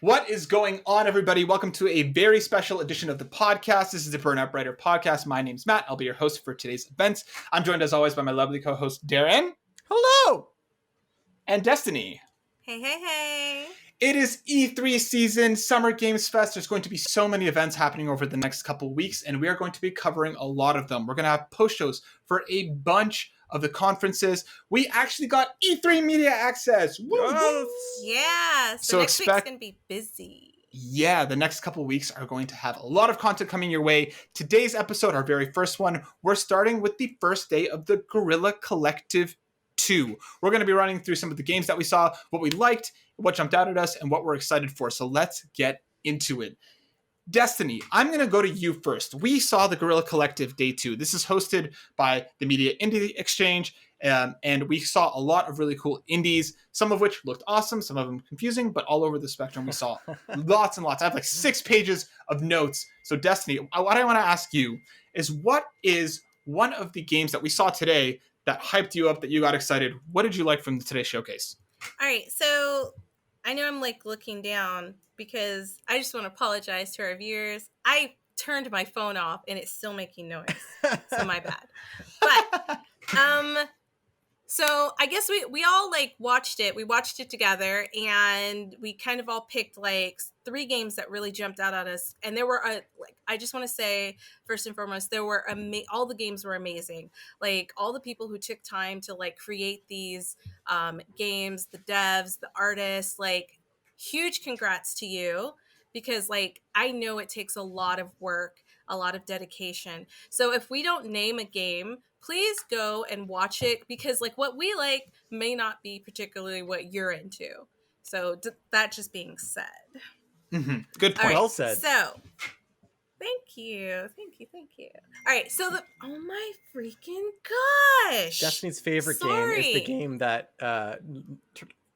What is going on, everybody? Welcome to a very special edition of the podcast. This is the Burnout Brighter podcast. My name's Matt. I'll be your host for today's event. I'm joined, as always, by my lovely co-host, Darren. Hello! And Destiny. Hey, hey, hey. It is E3 season, Summer Games Fest. There's going to be so many events happening over the next couple weeks, and we are going to be covering a lot of them. We're going to have post shows for a bunch of the conferences. We actually got E3 media access. Woo! Yeah, so next week's going to be busy. Yeah, the next couple weeks are going to have a lot of content coming your way. Today's episode, our very first one, we're starting with the first day of the Guerrilla Collective 2. We're going to be running through some of the games that we saw, what we liked, what jumped out at us, and what we're excited for. So let's get into it. Destiny, I'm going to go to you first. We saw the Guerrilla Collective Day 2. This is hosted by the Media Indie Exchange, and we saw a lot of really cool indies, some of which looked awesome, some of them confusing, but all over the spectrum we saw lots and lots. I have like 6 pages of notes. So Destiny, what I want to ask you is, what is one of the games that we saw today that hyped you up, that you got excited? What did you like from today's showcase? All right, so I know I'm like looking down because I just want to apologize to our viewers. I turned my phone off and it's still making noise, so my bad. But so I guess we all like watched it. We watched it together, and we kind of all picked like 3 games that really jumped out at us. And there were like, I just want to say first and foremost, there were all the games were amazing. Like all the people who took time to like create these games, the devs, the artists, like huge congrats to you, because like I know it takes a lot of work, a lot of dedication. So if we don't name a game, please go and watch it, because like what we like may not be particularly what you're into. So that just being said. Mm-hmm. Good point. Right, well said. So thank you. All right, so oh my freaking gosh. Destiny's favorite game is the game that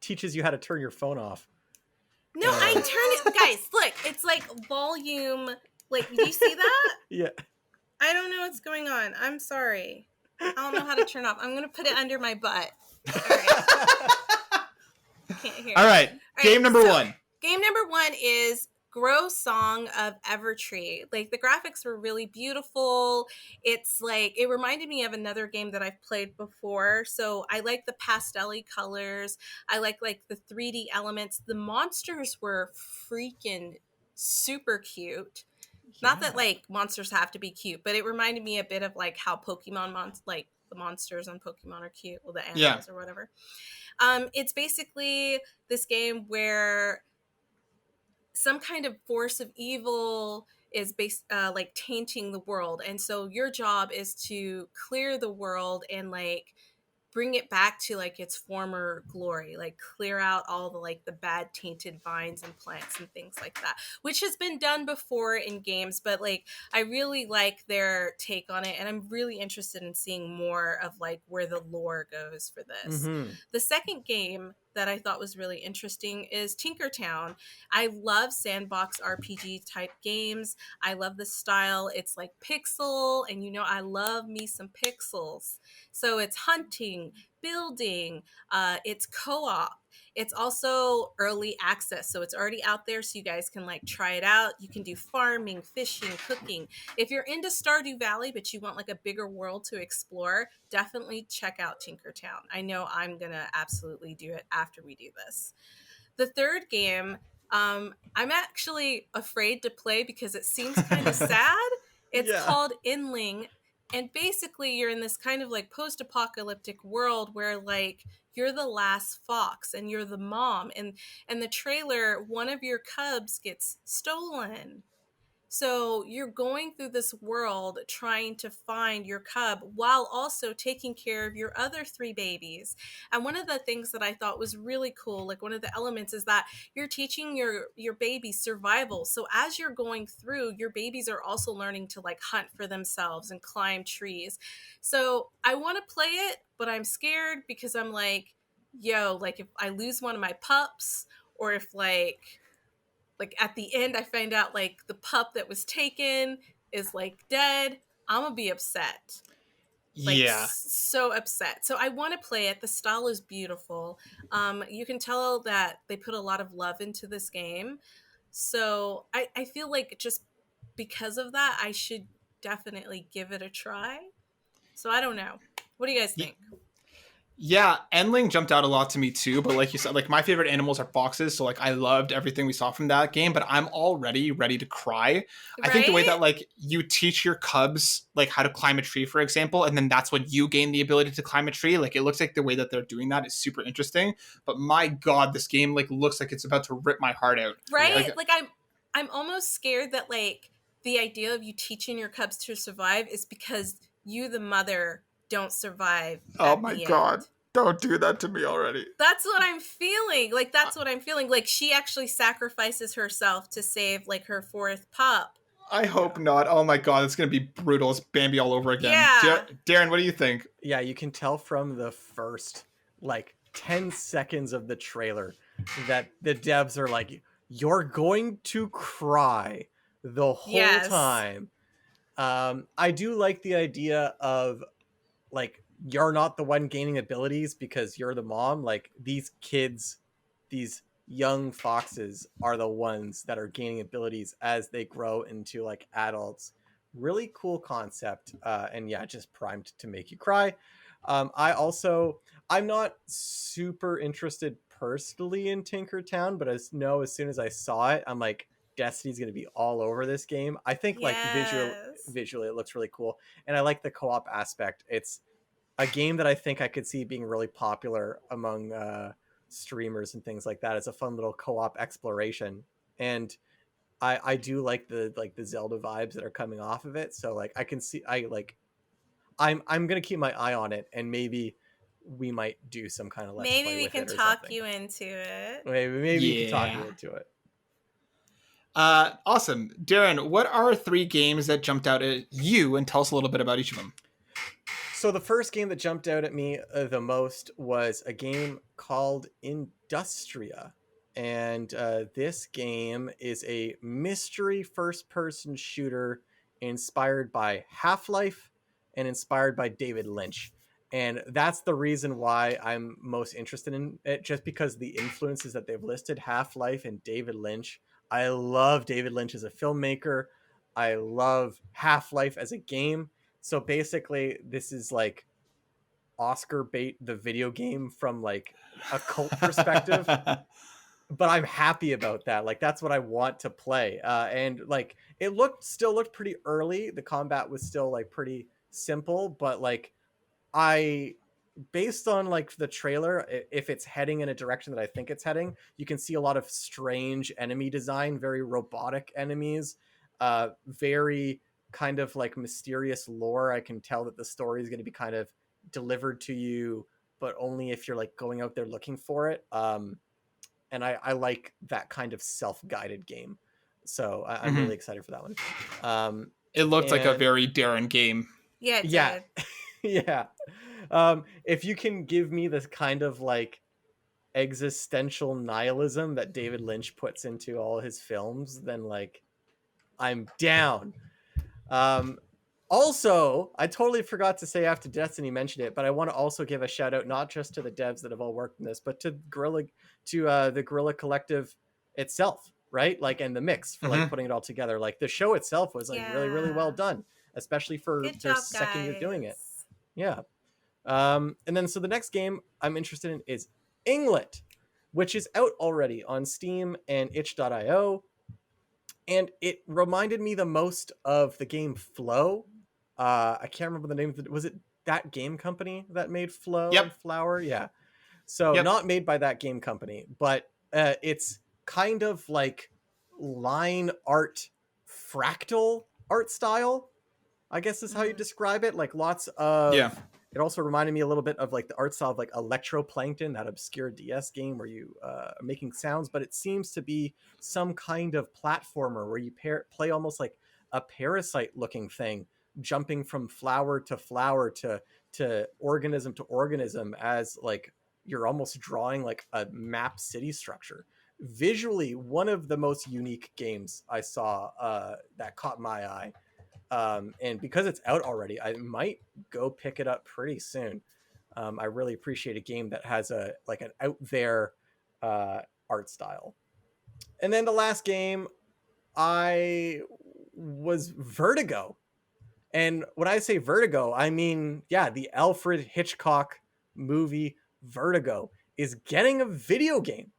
teaches you how to turn your phone off. No, I turn it, guys, look, it's like volume, like, do you see that? Yeah. I don't know what's going on. I'm sorry. I don't know how to turn off. I'm going to put it under my butt. All right. Can't hear. All right. Game number 1. Game number 1 is Grow Song of Evertree. Like the graphics were really beautiful. It's like, it reminded me of another game that I've played before. So I like the pastel-y colors. I like the 3D elements. The monsters were freaking super cute. Not that like monsters have to be cute, but it reminded me a bit of like how Pokemon like the monsters on Pokemon are cute, or the animals or whatever. It's basically this game where some kind of force of evil is like tainting the world, and so your job is to clear the world and like bring it back to like its former glory, like clear out all the like the bad tainted vines and plants and things like that, which has been done before in games, but like I really like their take on it, and I'm really interested in seeing more of like where the lore goes for this. Mm-hmm. The second game that I thought was really interesting is Tinkertown. I love sandbox RPG type games. I love the style. It's like pixel, and you know I love me some pixels. So it's hunting, building, it's co-op. It's also early access, so it's already out there, so you guys can like try it out. You can do farming, fishing, cooking. If you're into Stardew Valley but you want like a bigger world to explore, definitely check out Tinkertown. I know I'm gonna absolutely do it after we do this. The third game, I'm actually afraid to play because it seems kind of sad. It's called Englit. And basically you're in this kind of like post-apocalyptic world where like you're the last fox and you're the mom, and the trailer, one of your cubs gets stolen. So you're going through this world trying to find your cub while also taking care of your other 3 babies. And one of the things that I thought was really cool, like one of the elements, is that you're teaching your babies survival. So as you're going through, your babies are also learning to like hunt for themselves and climb trees. So I want to play it, but I'm scared because I'm like, yo, like if I lose one of my pups, or if like at the end I find out like the pup that was taken is like dead, I'm gonna be upset. like Yeah. so upset. So I want to play it. The style is beautiful. You can tell that they put a lot of love into this game. So I feel like just because of that, I should definitely give it a try. So I don't know. What do you guys think? Yeah, Endling jumped out a lot to me too, but like you said, like my favorite animals are foxes, so like I loved everything we saw from that game, but I'm already ready to cry. I think the way Right? that like you teach your cubs like how to climb a tree, for example, and then that's when you gain the ability to climb a tree, like it looks like the way that they're doing that is super interesting. But my god, this game like looks like it's about to rip my heart out. Right? Like Like I'm almost scared that like the idea of you teaching your cubs to survive is because you, the mother, don't survive oh at my the god, end. don't do that to me already. That's what I'm feeling. Like that's what I'm feeling. Like she actually sacrifices herself to save like her fourth pup. I hope Yeah. not. Oh my god, it's gonna be brutal. It's Bambi all over again. Yeah. Darren, what do you think? Yeah, you can tell from the first like 10 seconds of the trailer that the devs are like, you're going to cry the whole Yes. time. I do like the idea of like you're not the one gaining abilities because you're the mom. Like these kids, these young foxes are the ones that are gaining abilities as they grow into like adults. Really cool concept, and yeah, just primed to make you cry. I'm not super interested personally in Tinkertown, but as soon as I saw it, I'm like, Destiny's going to be all over this game. I think like Yes. visually it looks really cool, and I like the co-op aspect. It's a game that I think I could see being really popular among streamers and things like that. It's a fun little co-op exploration, and I do like the Zelda vibes that are coming off of it. So like I can see I'm gonna keep my eye on it, and maybe we might do some kind of let's Maybe play we with can it or talk something. you into it. Maybe you can talk me Yeah. into it. Awesome. Darren, what are three games that jumped out at you, and tell us a little bit about each of them? So the first game that jumped out at me the most was a game called Industria. And this game is a mystery first-person shooter inspired by Half-Life and inspired by David Lynch. And that's the reason why I'm most interested in it, just because the influences that they've listed, Half-Life and David Lynch. I love David Lynch as a filmmaker. I love Half-Life as a game. So basically, this is like Oscar bait, the video game from like a cult perspective. But I'm happy about that. Like that's what I want to play. And like it still looked pretty early. The combat was still like pretty simple, but like I based on like the trailer, if it's heading in a direction that I think it's heading, you can see a lot of strange enemy design, very robotic enemies, very kind of like mysterious lore. I can tell that the story is going to be kind of delivered to you, but only if you're like going out there looking for it. And I like that kind of self-guided game. So I'm Mhm. really excited for that one. Um, It looked like a and very Darren game. Yeah, it yeah, did. yeah. If you can give me this kind of like existential nihilism that David Lynch puts into all his films, then like I'm down. Um, Also, I totally forgot to say after Destiny mentioned it, but I want to also give a shout out not just to the devs that have all worked in this, but to the Guerrilla Collective itself, right? Like, and the mix for like Mhm. putting it all together. Like the show itself was like really, really well Yeah. done, especially for Good their job, second year doing it. guys. Yeah. And then so the next game I'm interested in is Englit, which is out already on Steam and itch.io. And it reminded me the most of the game Flow. I can't remember the name of it. Was it that game company that made Flow and Yep. Flower? Yeah. So Yep. not made by that game company, but it's kind of like line art, fractal art style, I guess is how you Mhm. describe it. Like lots Yeah. of. It also reminded me a little bit of like the art style of like Electroplankton, that obscure DS game where you are making sounds, but it seems to be some kind of platformer where you play almost like a parasite looking thing, jumping from flower to organism as like you're almost drawing like a map city structure. Visually, one of the most unique games I saw that caught my eye. And because it's out already, I might go pick it up pretty soon. I really appreciate a game that has an out there art style. And then the last game I was Vertigo. And when I say Vertigo, I mean, yeah, the Alfred Hitchcock movie Vertigo is getting a video game.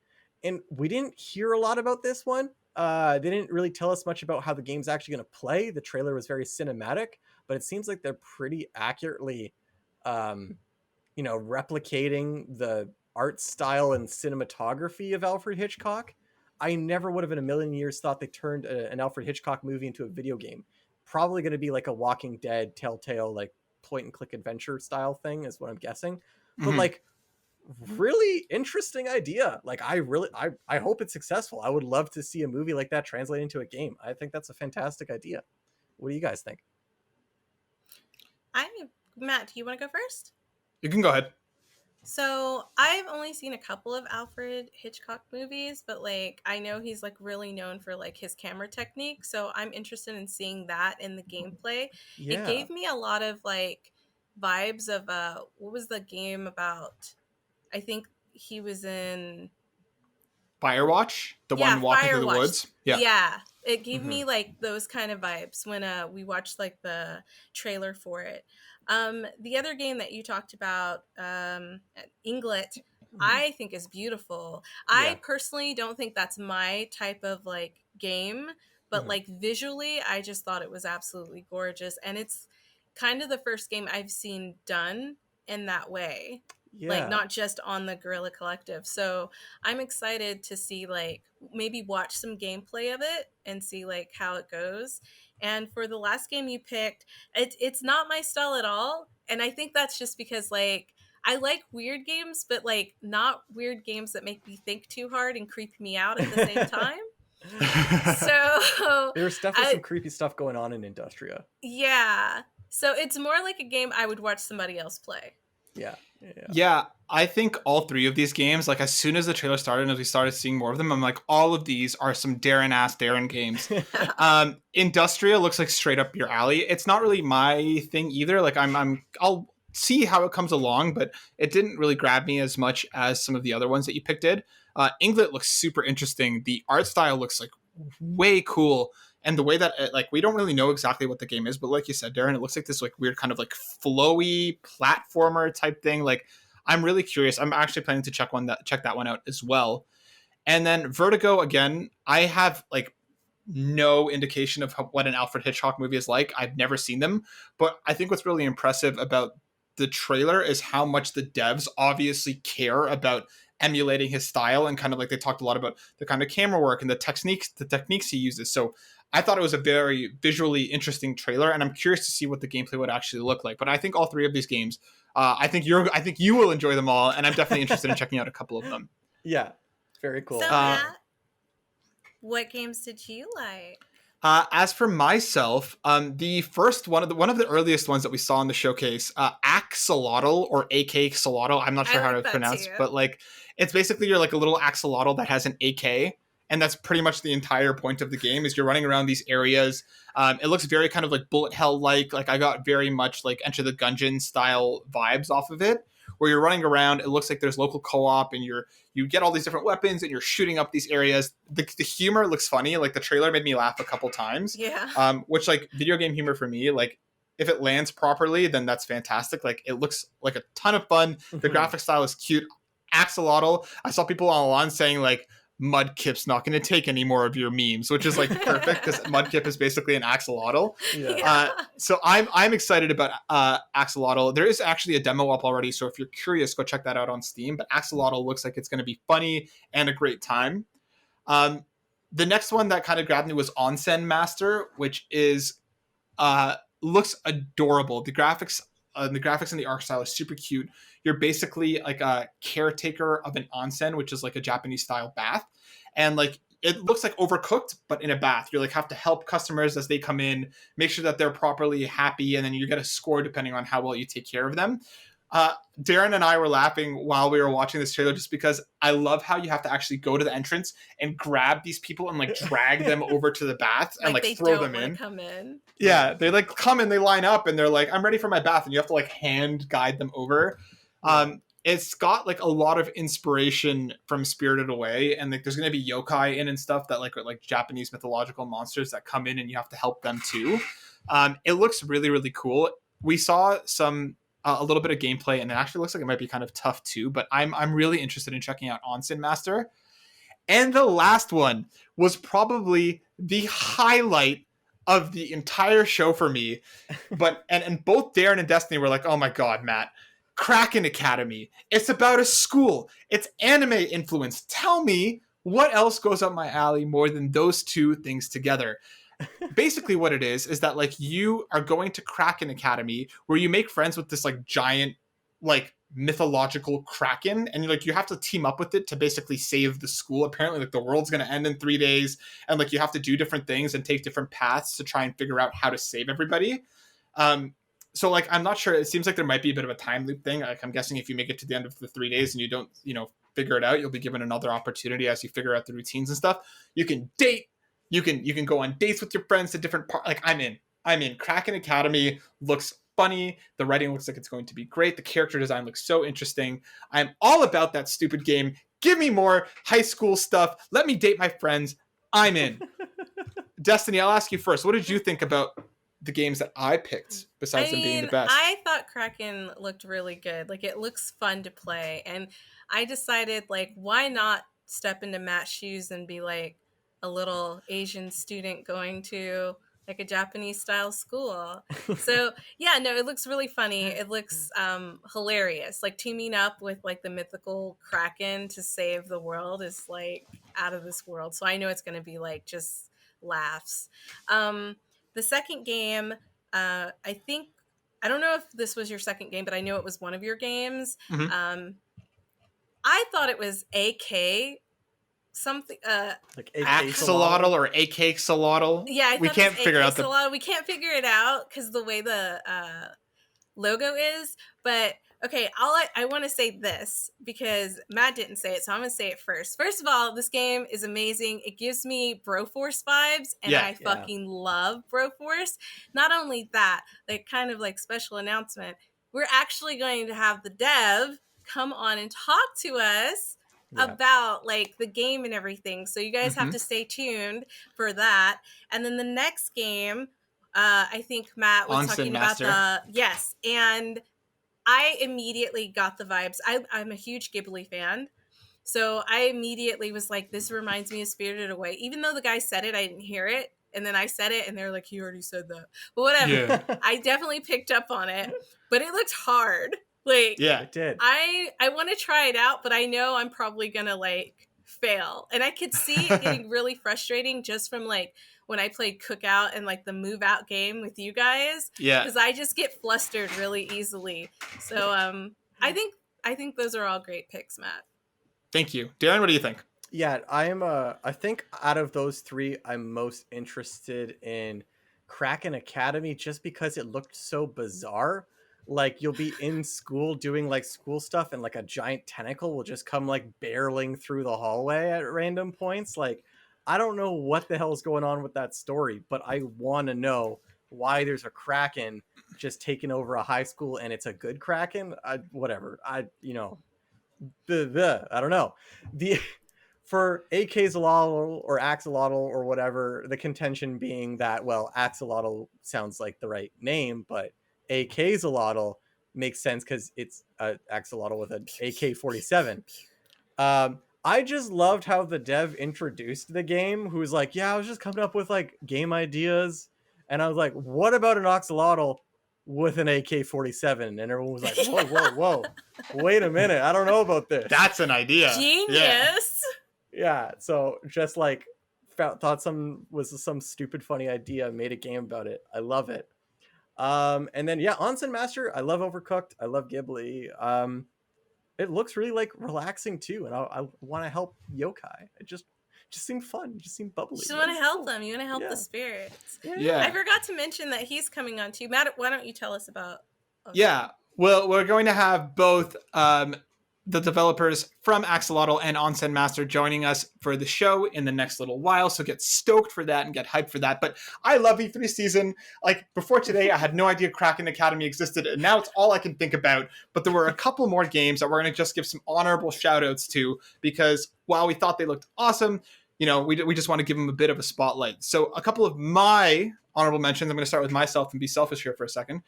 And we didn't hear a lot about this one. They didn't really tell us much about how the game's actually going to play. The trailer was very cinematic, but it seems like they're pretty accurately, replicating the art style and cinematography of Alfred Hitchcock. I never would have in a million years thought they turned an Alfred Hitchcock movie into a video game. Probably going to be like a Walking Dead, Telltale, like point and click adventure style thing is what I'm guessing. But like, really interesting idea. Like, I hope it's successful. I would love to see a movie like that translate into a game. I think that's a fantastic idea. What do you guys think? Matt, do you want to go first? You can go ahead. So I've only seen a couple of Alfred Hitchcock movies, but like I know he's like really known for like his camera technique. So I'm interested in seeing that in the gameplay. Yeah. It gave me a lot of like vibes of what was the game about? I think he was in Firewatch, the one walking through the woods. Yeah. It gave me like those kind of vibes when we watched like the trailer for it. The other game that you talked about, Englit, I think is beautiful. I personally don't think that's my type of like game, but like visually, I just thought it was absolutely gorgeous. And it's kind of the first game I've seen done in that way. Yeah. Like not just on the Guerrilla Collective. So I'm excited to see like maybe watch some gameplay of it and see like how it goes. And for the last game you picked, it's not my style at all. And I think that's just because like I like weird games, but like not weird games that make me think too hard and creep me out at the same time. So there's definitely some creepy stuff going on in Industria. Yeah. So it's more like a game I would watch somebody else play. Yeah, I think all three of these games, like as soon as the trailer started and as we started seeing more of them, I'm like, all of these are some Darren games. Industria looks like straight up your alley. It's not really my thing either. Like I'll see how it comes along, but it didn't really grab me as much as some of the other ones that you picked did. Englit looks super interesting. The art style looks like way cool. And the way that like we don't really know exactly what the game is, but like you said, Darren, it looks like this like weird kind of like flowy platformer type thing. Like I'm really curious. I'm actually planning to check that one out as well. And then Vertigo again, I have like no indication of what an Alfred Hitchcock movie is like. I've never seen them, but I think what's really impressive about the trailer is how much the devs obviously care about emulating his style, and kind of like they talked a lot about the kind of camera work and the techniques he uses. So I thought it was a very visually interesting trailer, and I'm curious to see what the gameplay would actually look like. But I think all three of these games, I think you will enjoy them all, and I'm definitely interested in checking out a couple of them. Yeah, very cool. So Matt, what games did you like? As for myself, the first one of the earliest ones that we saw in the showcase, ak-xolotl or ak-xolotl, I'm not sure how to pronounce, but like it's basically you're like a little axolotl that has an AK. And that's pretty much the entire point of the game is you're running around these areas. It looks very kind of like bullet hell like I got very much like Enter the Gungeon style vibes off of it, where you're running around. It looks like there's local co-op and you get all these different weapons and you're shooting up these areas. The humor looks funny. Like the trailer made me laugh a couple times. Yeah. Which like video game humor for me, like if it lands properly, then that's fantastic. Like it looks like a ton of fun. The graphic style is cute. Axolotl. I saw people online saying like, Mudkip's not going to take any more of your memes, which is like perfect because Mudkip is basically an axolotl. Yeah. So I'm excited about Axolotl. There is actually a demo up already, so if you're curious, go check that out on Steam. But Axolotl looks like it's going to be funny and a great time. The next one that kind of grabbed me was Onsen Master, which is looks adorable. The graphics and the art style is super cute. You're basically like a caretaker of an onsen, which is like a Japanese style bath. And like, it looks like Overcooked, but in a bath. You like have to help customers as they come in, make sure that they're properly happy. And then you get a score depending on how well you take care of them. Darren and I were laughing while we were watching this trailer just because I love how you have to actually go to the entrance and grab these people and like drag them over to the bath and like they throw don't them in. come in. Yeah, they like come and they line up and they're like, I'm ready for my bath, and you have to like hand guide them over. It's got like a lot of inspiration from Spirited Away, and like there's gonna be yokai in and stuff that like are like Japanese mythological monsters that come in and you have to help them too. It looks really, really cool. We saw some a little bit of gameplay, and it actually looks like it might be kind of tough too. But I'm really interested in checking out Onsen Master. And the last one was probably the highlight of the entire show for me. But and both Darren and Destiny were like, "Oh my god, Matt, Kraken Academy. It's about a school. It's anime influenced. Tell me what else goes up my alley more than those two things together." Basically what it is that like you are going to Kraken Academy where you make friends with this like giant like mythological kraken, and you have to team up with it to basically save the school. Apparently like the world's going to end in 3 days, and like you have to do different things and take different paths to try and figure out how to save everybody. So like I'm not sure, it seems like there might be a bit of a time loop thing. Like I'm guessing if you make it to the end of the 3 days and you don't figure it out, you'll be given another opportunity as you figure out the routines and stuff. You can date. You can go on dates with your friends to different parts. Like I'm in. Kraken Academy looks funny. The writing looks like it's going to be great. The character design looks so interesting. I'm all about that stupid game. Give me more high school stuff. Let me date my friends. I'm in. Destiny, I'll ask you first. What did you think about the games that I picked besides them being the best? I thought Kraken looked really good. Like it looks fun to play. And I decided like, why not step into Matt's shoes and be like, a little Asian student going to like a Japanese style school. So yeah, no, it looks really funny. It looks hilarious. Like teaming up with like the mythical Kraken to save the world is like out of this world. So I know it's going to be like just laughs. The second game, I don't know if this was your second game, but I know it was one of your games. Mm-hmm. I thought it was AK something like ak-xolotl or ak-xolotl. Yeah, we can't figure out we can't figure it out because the way the logo is. But okay, I want to say this because Matt didn't say it, so I'm gonna say it first. First of all, this game is amazing. It gives me Broforce vibes, and I fucking love Broforce. Not only that, like kind of like special announcement, we're actually going to have the dev come on and talk to us about like the game and everything, so you guys have to stay tuned for that. And then the next game, I think Matt was Onsen talking Master. about and I immediately got the vibes. I'm a huge Ghibli fan, so I immediately was like, this reminds me of Spirited Away. Even though the guy said it, I didn't hear it, and then I said it and they're like, he already said that, but whatever. I definitely picked up on it, but it looked hard. Like, yeah, it did. I want to try it out, but I know I'm probably gonna like fail, and I could see it getting really frustrating just from like when I played Cookout and like the Move Out game with you guys. Yeah, because I just get flustered really easily. So I think those are all great picks, Matt. Thank you, Darren. What do you think? Yeah, I think out of those three, I'm most interested in Kraken Academy just because it looked so bizarre. Like you'll be in school doing like school stuff and like a giant tentacle will just come like barreling through the hallway at random points. Like I don't know what the hell is going on with that story, but I want to know why there's a Kraken just taking over a high school and it's a good Kraken. Whatever. I don't know. For ak-xolotl or axolotl or whatever, the contention being that, well, axolotl sounds like the right name, but ak-xolotl makes sense because it's an axolotl with an AK-47. I just loved how the dev introduced the game, who was like, yeah, I was just coming up with like game ideas. And I was like, what about an axolotl with an AK-47? And everyone was like, whoa, wait a minute. I don't know about this. That's an idea. Genius. Yeah. So just like thought was some stupid, funny idea, made a game about it. I love it. And then Onsen Master, I love Overcooked. I love Ghibli. It looks really like relaxing too, and I want to help yokai. It just seemed fun. It just seemed bubbly. You just want to help them. You want to help the spirits. Yeah. I forgot to mention that he's coming on too. Matt, why don't you tell us about? Yeah. Well, we're going to have both the developers from Axolotl and Onsen Master joining us for the show in the next little while. So get stoked for that and get hyped for that. But I love E3 season. Like before today, I had no idea Kraken Academy existed, and now it's all I can think about. But there were a couple more games that we're going to just give some honorable shout outs to, because while we thought they looked awesome, you know, we just want to give them a bit of a spotlight. So a couple of my honorable mentions. I'm going to start with myself and be selfish here for a second.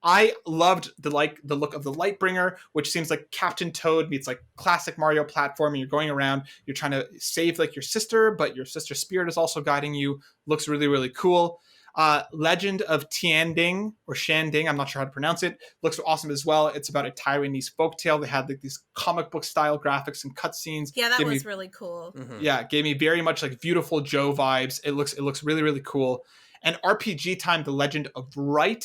I loved the look of the Lightbringer, which seems like Captain Toad meets like classic Mario platforming. You're going around, you're trying to save like your sister, but your sister's spirit is also guiding you. Looks really, really cool. Legend of Tianding or Shanding, I'm not sure how to pronounce it. Looks awesome as well. It's about a Taiwanese folktale. They had like these comic book style graphics and cutscenes. Yeah, that was really cool. Mhm. Yeah, gave me very much like Beautiful Joe vibes. It looks really, really cool. And RPG Time, The Legend of Right,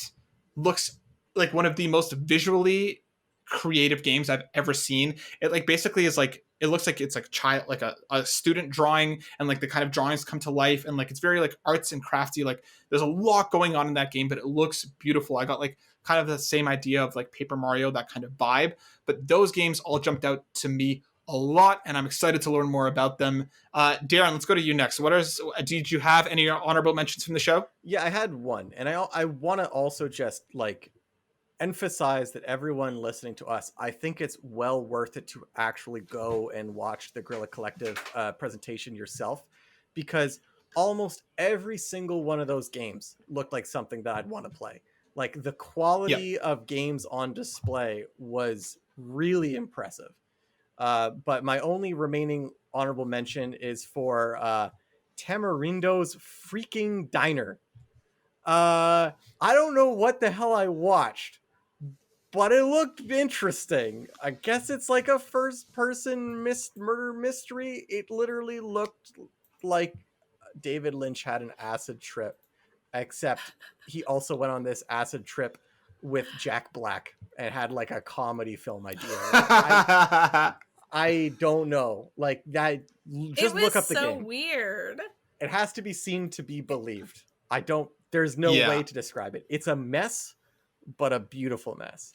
looks like one of the most visually creative games I've ever seen. It like basically is like, it looks like it's like child, like a student drawing, and like the kind of drawings come to life, and like it's very like arts and crafty. Like there's a lot going on in that game, but it looks beautiful. I got like kind of the same idea of like Paper Mario, that kind of vibe. But those games all jumped out to me a lot, and I'm excited to learn more about them. Darren, let's go to you next. Did you have any honorable mentions from the show? Yeah, I had one, and I want to also just like emphasize that everyone listening to us, I think it's well worth it to actually go and watch the Guerrilla Collective presentation yourself, because almost every single one of those games looked like something that I'd want to play. Like the quality of games on display was really impressive. But my only remaining honorable mention is for Tamarindo's freaking Diner. I don't know what the hell I watched, but it looked interesting. I guess it's like a first-person murder mystery. It literally looked like David Lynch had an acid trip, except he also went on this acid trip with Jack Black and had like a comedy film idea. Like, I don't know. Like that. Just look up the game. It was so weird. It has to be seen to be believed. There's no way to describe it. It's a mess, but a beautiful mess.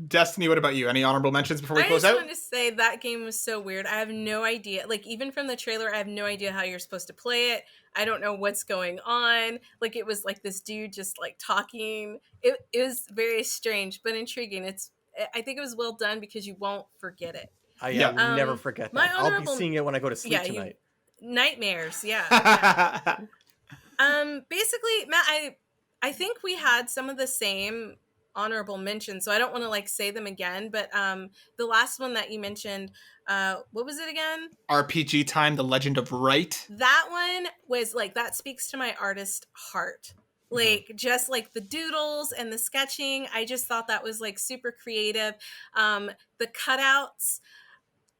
Destiny, what about you? Any honorable mentions before we close out? I just wanted to say that game was so weird. I have no idea. Like, even from the trailer, I have no idea how you're supposed to play it. I don't know what's going on. Like, it was like this dude just like talking. It was very strange, but intriguing. I think it was well done because you won't forget it. I never forget that. I'll be seeing it when I go to sleep tonight. Nightmares, yeah. Basically, Matt, I think we had some of the same honorable mentions, so I don't want to like say them again, but the last one that you mentioned, what was it again? RPG Time, The Legend of Right. That one was like, that speaks to my artist heart. Like just like the doodles and the sketching, I just thought that was like super creative. The cutouts,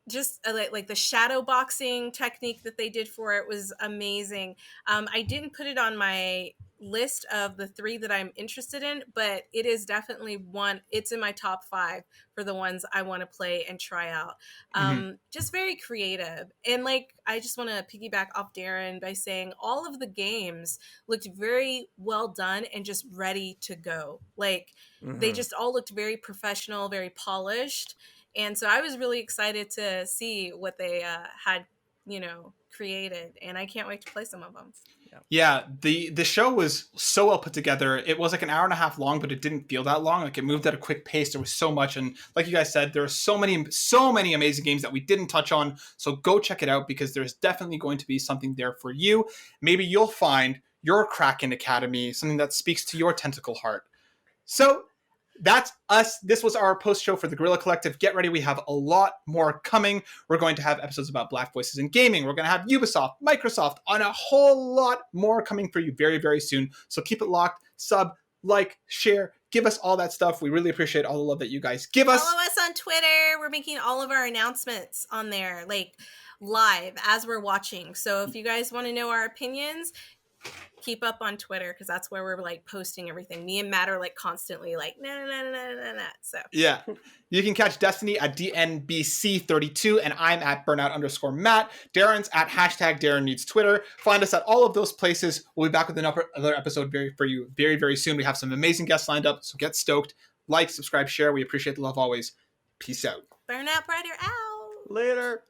just like the shadow boxing technique that they did for it was amazing. I didn't put it on my list of the 3 that I'm interested in, but it is definitely one. It's in my top 5 for the ones I want to play and try out. Just very creative. And like, I just want to piggyback off Darren by saying all of the games looked very well done and just ready to go. Like they just all looked very professional, very polished. And so I was really excited to see what they had, created. And I can't wait to play some of them. Yeah, the show was so well put together. It was like an hour and a half long, but it didn't feel that long. Like it moved at a quick pace. There was so much. And like you guys said, there are so many amazing games that we didn't touch on. So go check it out, because there's definitely going to be something there for you. Maybe you'll find your Kraken Academy, something that speaks to your tentacle heart. So that's us. This was our post show for the Guerrilla Collective. Get ready. We have a lot more coming. We're going to have episodes about Black voices in gaming. We're going to have Ubisoft, Microsoft, and a whole lot more coming for you very, very soon. So keep it locked. Sub, like, share, give us all that stuff. We really appreciate all the love that you guys give us. Follow us on Twitter. We're making all of our announcements on there, like live as we're watching. So if you guys want to know our opinions, keep up on Twitter because that's where we're like posting everything. Me and Matt are like constantly like nah. So Yeah. You can catch Destiny at DNBC32, and I'm at burnout_Matt. Darren's at #Darren Needs Twitter. Find us at all of those places. We'll be back with another episode for you very, very soon. We have some amazing guests lined up, so get stoked. Like, subscribe, share. We appreciate the love always. Peace out. Burnout Brighter out. Later.